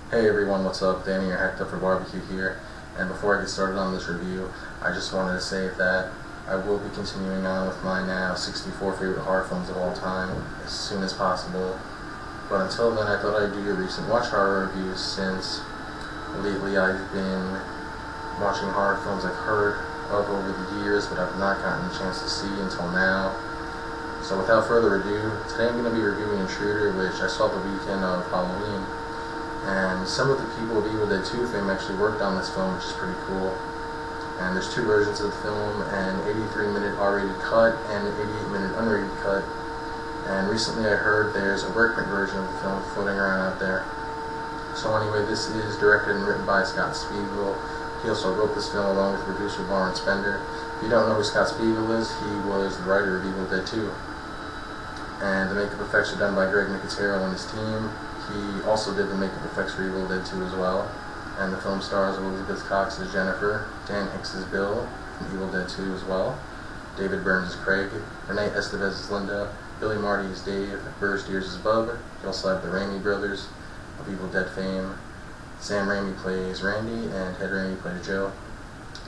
Hey everyone, what's up? Danny, your Hacked Up for Barbecue here. And before I get started on this review, I just wanted to say that I will be continuing on with my now 64 favorite horror films of all time as soon as possible. But until then, I thought I'd do a recent watch horror review since lately I've been watching horror films I've heard of over the years but I've not gotten a chance to see until now. So without further ado, today I'm going to be reviewing Intruder, which I saw the weekend of Halloween. And some of the people of Evil Dead 2 fame actually worked on this film, which is pretty cool. And there's two versions of the film, an 83-minute R-rated cut and an 88-minute unrated cut. And recently I heard there's a workprint version of the film floating around out there. So anyway, this is directed and written by Scott Spiegel. He also wrote this film along with producer Warren Spender. If you don't know who Scott Spiegel is, he was the writer of Evil Dead 2. And the makeup effects are done by Greg Nicotero and his team. He also did the makeup effects for Evil Dead 2 as well. And the film stars Elizabeth Cox as Jennifer, Dan Hicks as Bill from Evil Dead 2 as well, David Burns as Craig, Renee Estevez as Linda, Billy Marty as Dave, Burr Steers as Bub. You also have the Raimi brothers of Evil Dead fame. Sam Raimi plays Randy, and Ted Raimi plays Joe.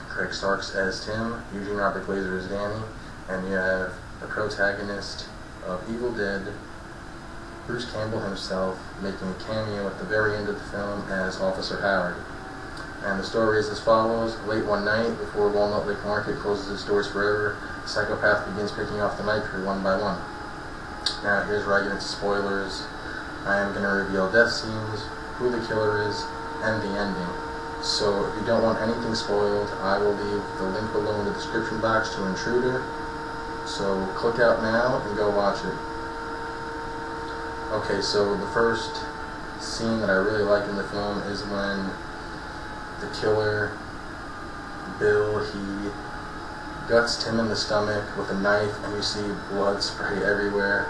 Craig Starks as Tim, Eugene Robert Glazer as Danny, and you have the protagonist of Evil Dead, Bruce Campbell himself, making a cameo at the very end of the film as Officer Howard. And the story is as follows. Late one night, before Walnut Lake Market closes its doors forever, the psychopath begins picking off the night crew one by one. Now here's where I get into spoilers. I am going to reveal death scenes, who the killer is, and the ending. So if you don't want anything spoiled, I will leave the link below in the description box to Intruder. So click out now and go watch it. Okay, so the first scene that I really like in the film is when the killer, Bill, he guts Tim in the stomach with a knife and you see blood spray everywhere.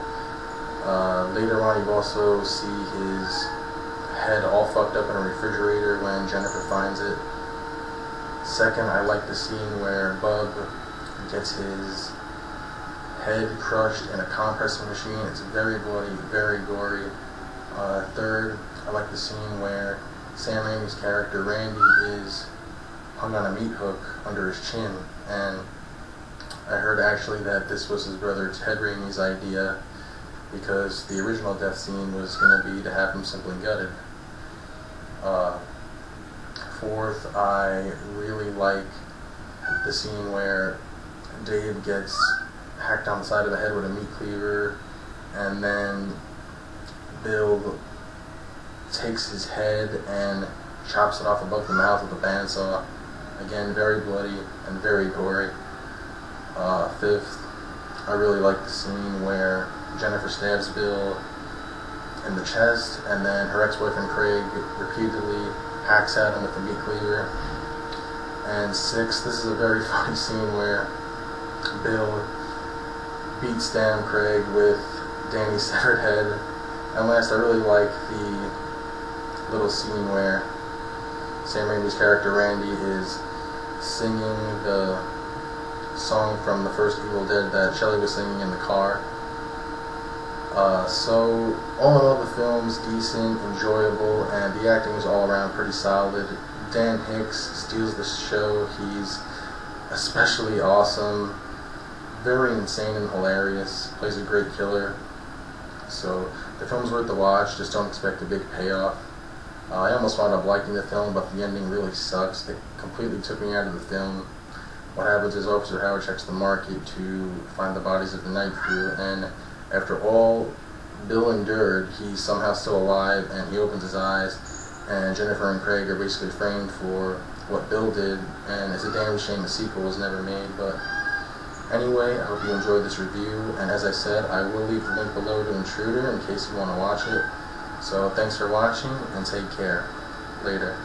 Later on you also see his head all fucked up in a refrigerator when Jennifer finds it. Second, I like the scene where Bub gets his head crushed in a compressing machine. It's very bloody, very gory. Third, I like the scene where Sam Raimi's character Randy is hung on a meat hook under his chin, and I heard actually that this was his brother Ted Raimi's idea because the original death scene was going to be to have him simply gutted. Fourth, I really like the scene where Dave gets hacked on the side of the head with a meat cleaver, and then Bill takes his head and chops it off above the mouth with a bandsaw. Again, very bloody and very gory. Fifth, I really like the scene where Jennifer stabs Bill in the chest, and then her ex-boyfriend Craig repeatedly hacks at him with the meat cleaver. And sixth, this is a very funny scene where Bill beats down Craig with Danny's severed head. And last, I really like the little scene where Sam Raimi's character Randy is singing the song from the first Evil Dead that Shelley was singing in the car. So all in all, the film's decent, enjoyable, and the acting is all around pretty solid. Dan Hicks steals the show. He's especially awesome. Very insane and hilarious. Plays a great killer. So the film's worth the watch. Just don't expect a big payoff. I almost wound up liking the film, but the ending really sucks. It completely took me out of the film. What happens is Officer Howard checks the market to find the bodies of the night crew, and after all Bill endured, he's somehow still alive, and he opens his eyes, and Jennifer and Craig are basically framed for what Bill did, and it's a damn shame the sequel was never made. But anyway, I hope you enjoyed this review, and as I said, I will leave the link below to Intruder in case you want to watch it. So thanks for watching, and take care. Later.